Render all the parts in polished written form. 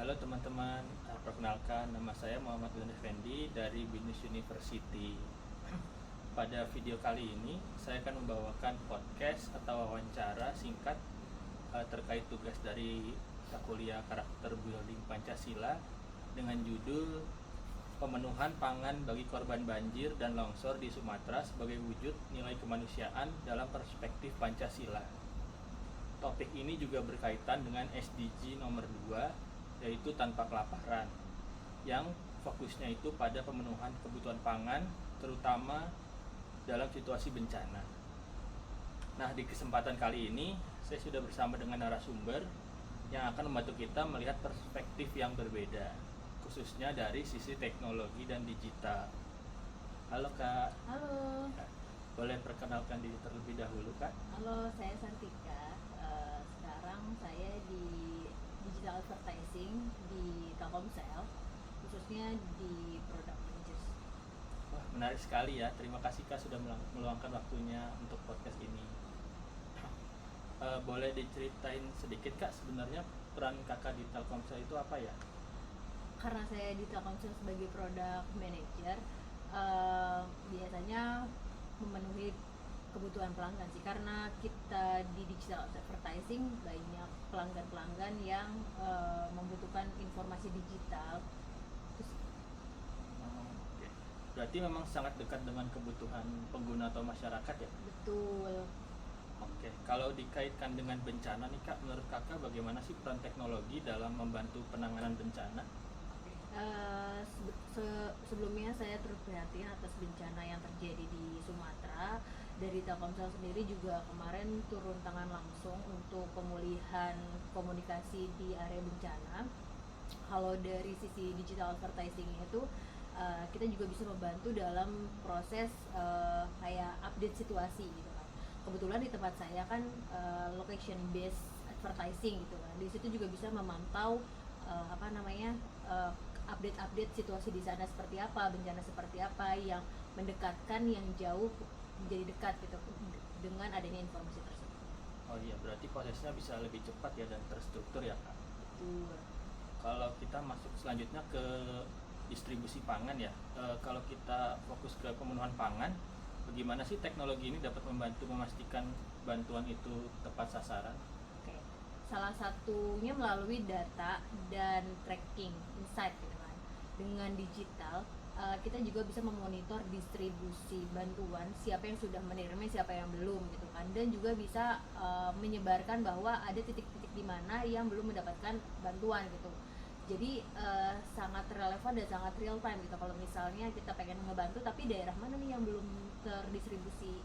Halo teman-teman, perkenalkan nama saya Muhammad Dhan Effendi dari BINUS University. Pada video kali ini, saya akan membawakan podcast atau wawancara singkat terkait tugas dari kuliah Karakter Building Pancasila dengan judul Pemenuhan Pangan bagi Korban Banjir dan Longsor di Sumatera sebagai wujud nilai kemanusiaan dalam perspektif Pancasila. Topik ini juga berkaitan dengan SDG nomor 2, yaitu tanpa kelaparan, yang fokusnya itu pada pemenuhan kebutuhan pangan, terutama dalam situasi bencana. Nah, di kesempatan kali ini, saya sudah bersama dengan narasumber yang akan membantu kita melihat perspektif yang berbeda, khususnya dari sisi teknologi dan digital. Halo Kak. Halo. Boleh perkenalkan diri terlebih dahulu Kak? Halo, saya Santika. Sekarang saya di digital advertising di Telkomsel, khususnya di product managers. Wah, menarik sekali ya. Terima kasih Kak sudah meluangkan waktunya untuk podcast ini. Boleh diceritain sedikit Kak, sebenarnya peran Kakak di Telkomsel itu apa ya? Karena saya di Telkomsel sebagai product manager, biasanya memenuhi kebutuhan pelanggan sih, karena kita di digital advertising banyak pelanggan-pelanggan yang membutuhkan informasi digital. Terus, Oke. Berarti memang sangat dekat dengan kebutuhan pengguna atau masyarakat ya? betul. Oke, kalau dikaitkan dengan bencana nih Kak, menurut Kakak bagaimana sih peran teknologi dalam membantu penanganan bencana? Sebelumnya saya turut prihatin atas bencana yang terjadi di Sumatera. Dari Telkomsel sendiri juga kemarin turun tangan langsung untuk pemulihan komunikasi di area bencana. Kalau dari sisi digital advertising itu, kita juga bisa membantu dalam proses kayak update situasi gitu kan. Kebetulan di tempat saya kan location based advertising gitu kan. Di situ juga bisa memantau update-update situasi di sana seperti apa, bencana seperti apa, yang mendekatkan yang jauh menjadi dekat gitu dengan adanya informasi tersebut. Oh iya, berarti prosesnya bisa lebih cepat ya dan terstruktur ya Kak. Betul. Kalau kita masuk selanjutnya ke distribusi pangan ya, kalau kita fokus ke pemenuhan pangan, bagaimana sih teknologi ini dapat membantu memastikan bantuan itu tepat sasaran? Oke. Salah satunya melalui data dan tracking insight gitu kan. Dengan digital, kita juga bisa memonitor distribusi bantuan, siapa yang sudah menerima, siapa yang belum gitu kan, dan juga bisa menyebarkan bahwa ada titik-titik di mana yang belum mendapatkan bantuan gitu. Jadi sangat relevan dan sangat real time gitu. Kalau misalnya kita pengen ngebantu tapi daerah mana nih yang belum terdistribusi.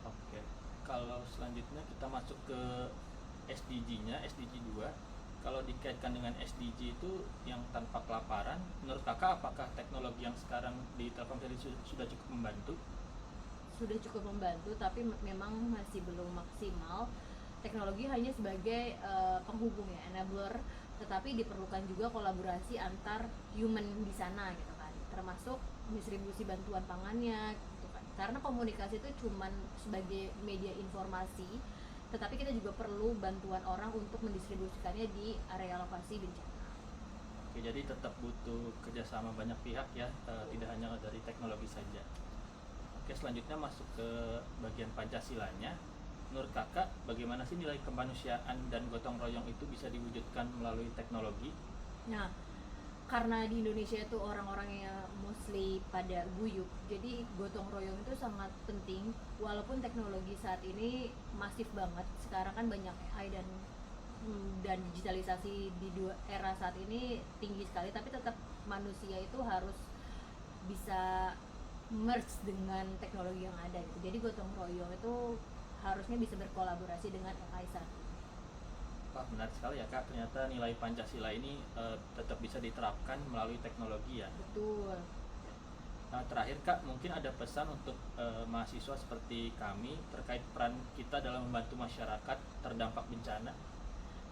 Oke, kalau selanjutnya kita masuk ke SDG-nya, SDG 2. Kalau dikaitkan dengan SDG itu yang tanpa kelaparan, menurut Kakak apakah teknologi yang sekarang di Telkomsel sudah cukup membantu? Sudah cukup membantu, tapi memang masih belum maksimal. Teknologi hanya sebagai penghubung ya, enabler, tetapi diperlukan juga kolaborasi antar human di sana gitu kan, termasuk distribusi bantuan pangannya gitu kan. Karena komunikasi itu cuman sebagai media informasi, tetapi kita juga perlu bantuan orang untuk mendistribusikannya di area lokasi bencana. Oke, jadi tetap butuh kerjasama banyak pihak ya, tidak hanya dari teknologi saja. Oke, selanjutnya masuk ke bagian Pancasilanya. Menurut Kakak, bagaimana sih nilai kemanusiaan dan gotong royong itu bisa diwujudkan melalui teknologi? Nah, karena di Indonesia itu orang-orangnya mostly pada guyup, jadi gotong royong itu sangat penting. Walaupun teknologi saat ini masif banget, sekarang kan banyak AI dan digitalisasi di dua era saat ini tinggi sekali, tapi tetap manusia itu harus bisa merge dengan teknologi yang ada gitu. Jadi gotong royong itu harusnya bisa berkolaborasi dengan AI saat ini. Wah, menarik sekali ya Kak, ternyata nilai Pancasila ini tetap bisa diterapkan melalui teknologi ya. Betul. Nah, terakhir Kak, mungkin ada pesan untuk mahasiswa seperti kami terkait peran kita dalam membantu masyarakat terdampak bencana.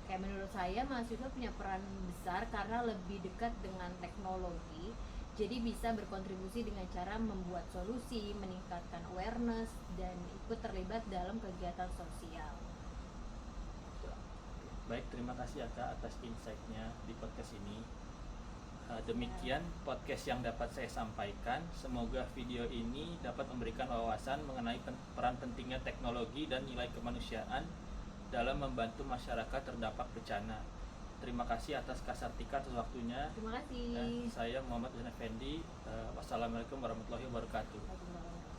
Kayak menurut saya mahasiswa punya peran besar karena lebih dekat dengan teknologi, jadi bisa berkontribusi dengan cara membuat solusi, meningkatkan awareness, dan ikut terlibat dalam kegiatan sosial. Baik, terima kasih ya Kak atas insight-nya di podcast ini. Demikian podcast yang dapat saya sampaikan. Semoga video ini dapat memberikan wawasan mengenai peran pentingnya teknologi dan nilai kemanusiaan dalam membantu masyarakat terdampak bencana. Terima kasih atas Kak Sartika atas waktunya. Terima kasih. Saya Muhammad Husain Effendi. Wassalamualaikum warahmatullahi wabarakatuh. Waalaikumsalam.